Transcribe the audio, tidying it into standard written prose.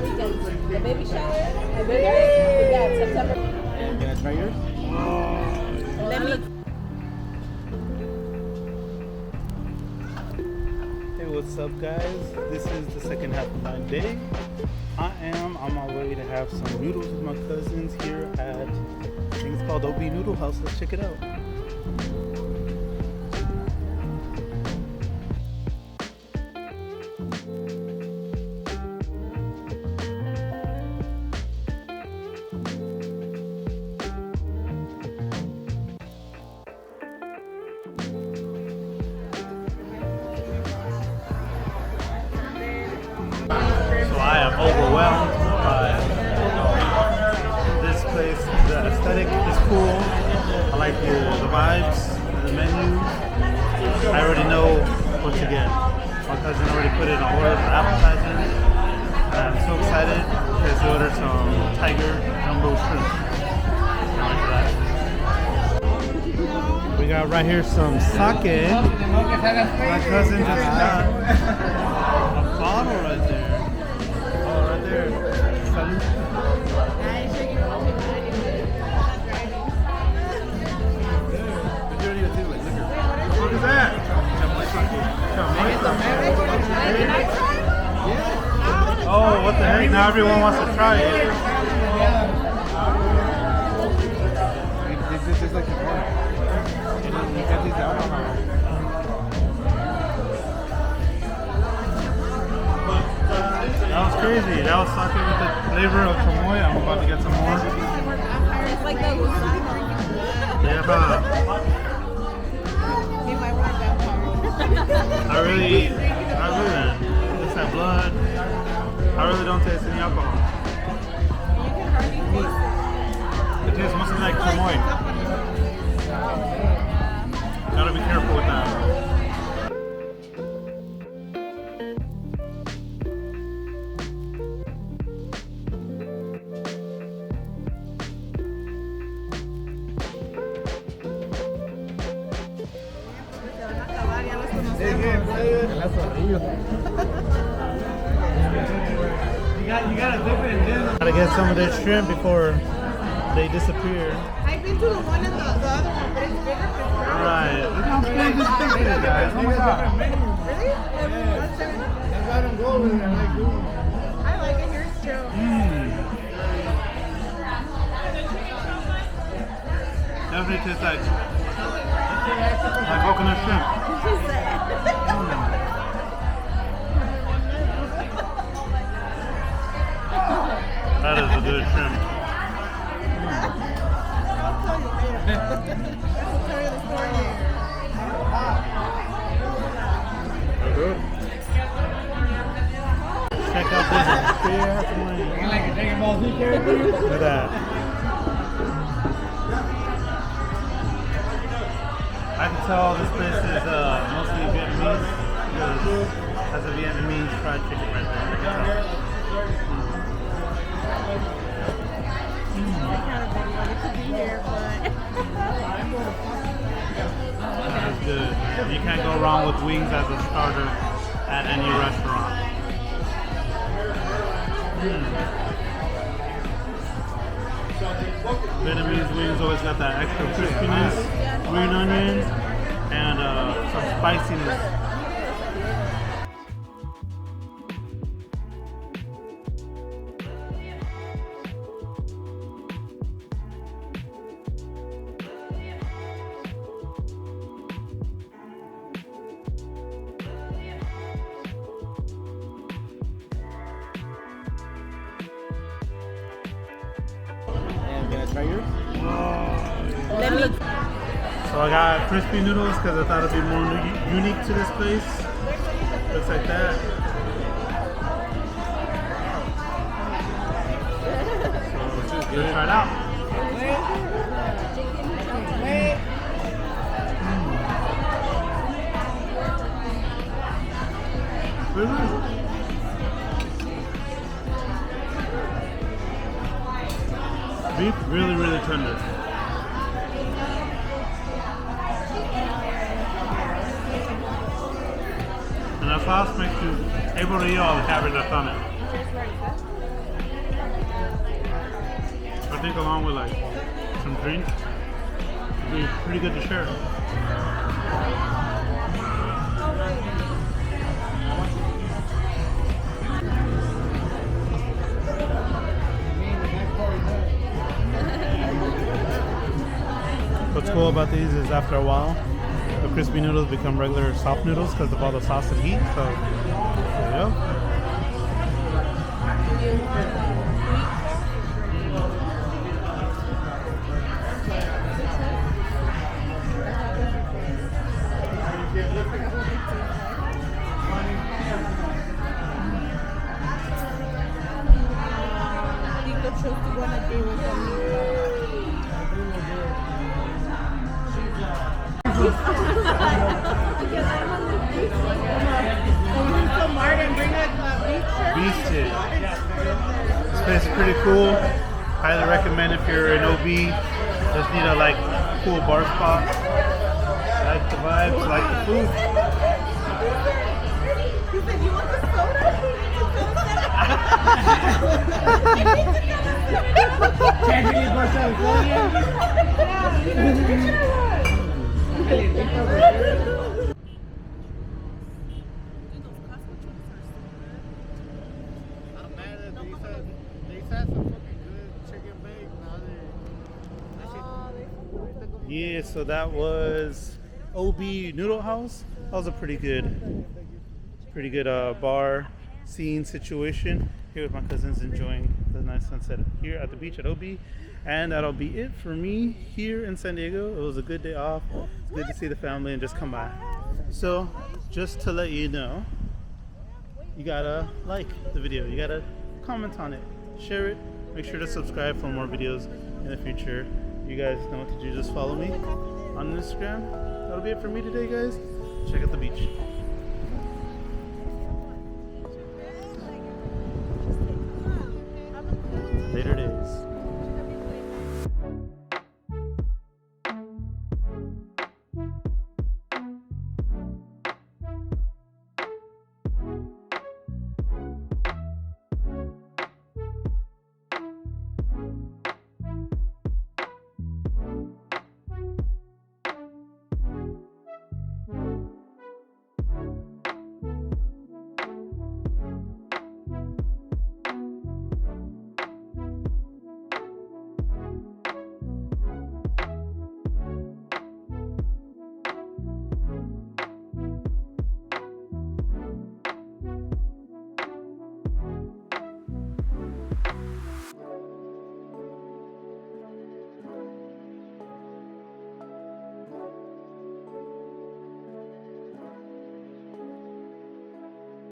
weekends. The baby shower, my birthday, yeah, September. Can I try yours? Let me. Hey, what's up, guys? This is the second half of my day. I am on my way to have some noodles with my cousins here at, I think it's called OB Noodle House. Let's check it out. I am overwhelmed by this place. The aesthetic is cool. I like the vibes, the menu. I already know what to get. My cousin already put in an order for appetizers. I'm so excited because he ordered some tiger jumbo shrimp. We got right here some sake. My cousin just got a bottle right there. There. Salud. What is that? Oh, what the heck? Now everyone wants to try it. This is like a bar. You got these out on That was crazy. That was sake with the flavor of chamoy. I'm about to get some more. It's like the Yeah, but I really, it's that blood. I really don't taste any alcohol. It tastes mostly like chamoy. Gotta be careful with that. You gotta dip it in this. Gotta get some of their shrimp before they disappear. I've been to the one and the other one, but it's bigger. Right. Look how big this thing is, guys. Oh my god. Really? That's why I don't go over there. I like doing it. I like it. Here's too. Definitely tastes like coconut shrimp. That is a good shrimp. Good. Check out this fair money. Look at that. I can tell this place is mostly Vietnamese because it has a Vietnamese fried chicken right there. I can tell. That is good. You can't go wrong with wings as a starter at any restaurant. Vietnamese wings always got that extra crispiness, green onions, and some spiciness. Can I try yours? Let me. So I got crispy noodles because I thought it'd be more unique to this place. Looks like that. So let's try it out. Really? Beef really, really tender. And the sauce makes you able to eat all the cabbage that's on it. I think along with like some drink, it'd be pretty good to share. What's cool about these is after a while, the crispy noodles become regular soft noodles because of all the sauce and heat. So, there you go. Beast it. This place is pretty cool. Highly recommend if you're an OB. Just need a like cool bar spot. Like the vibes, like the food. He said, "You want the Yeah, so that was OB Noodle House. That was a pretty good bar scene situation here with my cousins enjoying the nice sunset here at the beach at OB. And that'll be it for me here in San Diego. It was a good day off. It's good to see the family and just come by. So just to let you know, you gotta like the video, you gotta comment on it, share it, make sure to subscribe for more videos in the future. You guys know what to do, just follow me on Instagram. That'll be it for me today, guys. Check out the beach.